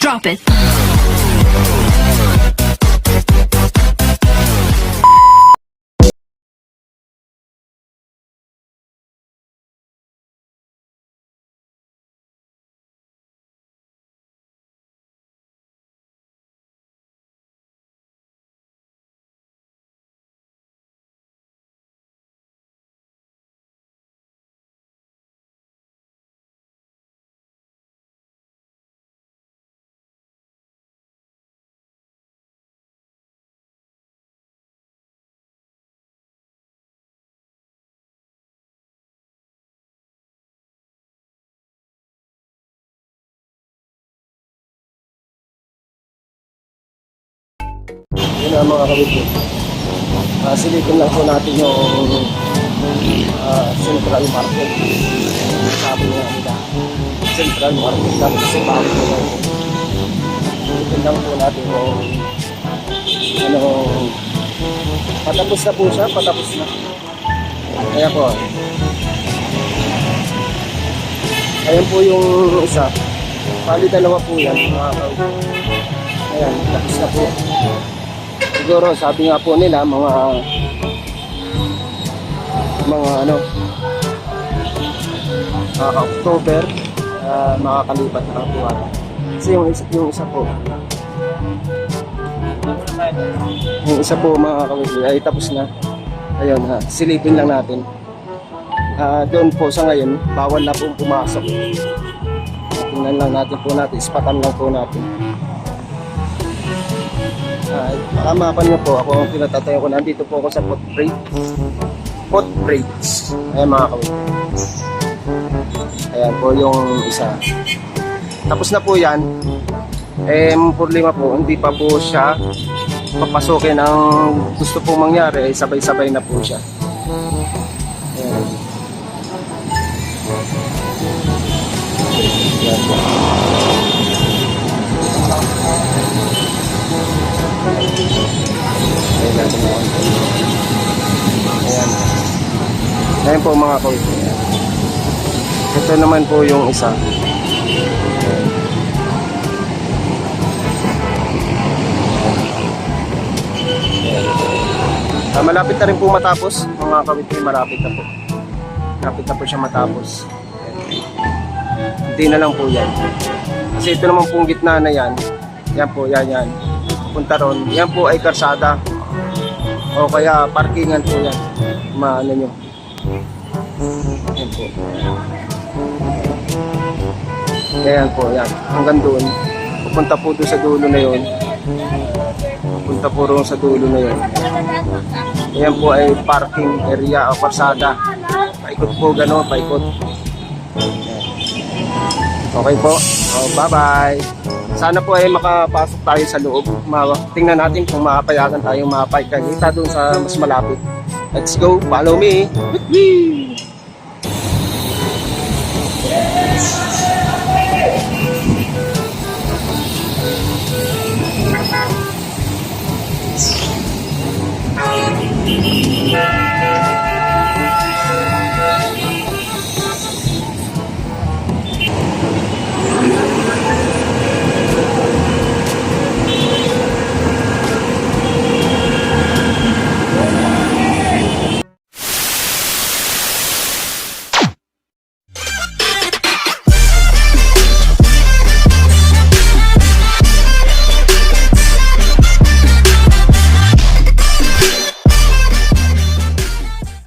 Drop it. Yun ang mga kabit. Silipin lang po natin yung Central Market. Sabi nga nila, Central Market lang kasi bago po lang. Silipin lang po natin yung patapos na po siya, patapos na. Kaya po. Ayan po yung isa. Pali dalawa po yan mga kabit. Ayan, tapos na po. Siguro sabi nga po nila mga October makakalipat na po ata. Kasi yung isa po mga kawili ay tapos na. Ayun, silipin lang natin. Doon po sa ngayon bawal na pong pumasok. Tingnan lang natin po natin, ispatan lang po natin. Makamapan nyo po, ako ang pinatatayo ko. Nandito po ako sa Pot Bridge. Ayan mga kawin. Ayan po yung isa. Tapos na po yan. Problema po, hindi pa po siya papasukin. Ang gusto pong mangyari, sabay-sabay na po siya. Ayan. Ayan po. Ayan po mga kawit. Ito naman po yung isa. Malapit na rin po matapos mga kawit. Malapit na po. Malapit na po siya matapos. Hindi na lang po yan. Kasi ito naman pong gitna na yan. Yan po, yan. Punta ron. Yan po ay karsada. O kaya parkingan po yan. Maano nyo. Yan po. Yan po, yan. Hanggang doon. Pupunta po doon sa dulo na yun. Pupunta po ron sa dulo na yun. Yan po ay parking area o karsada. Paikot po gano'n, paikot. Okay po. Bye-bye. Sana po ay makapasok tayo sa loob. Tingnan natin kung mapayagan tayong mapay. Kita doon sa mas malapit. Let's go. Follow me. Woo!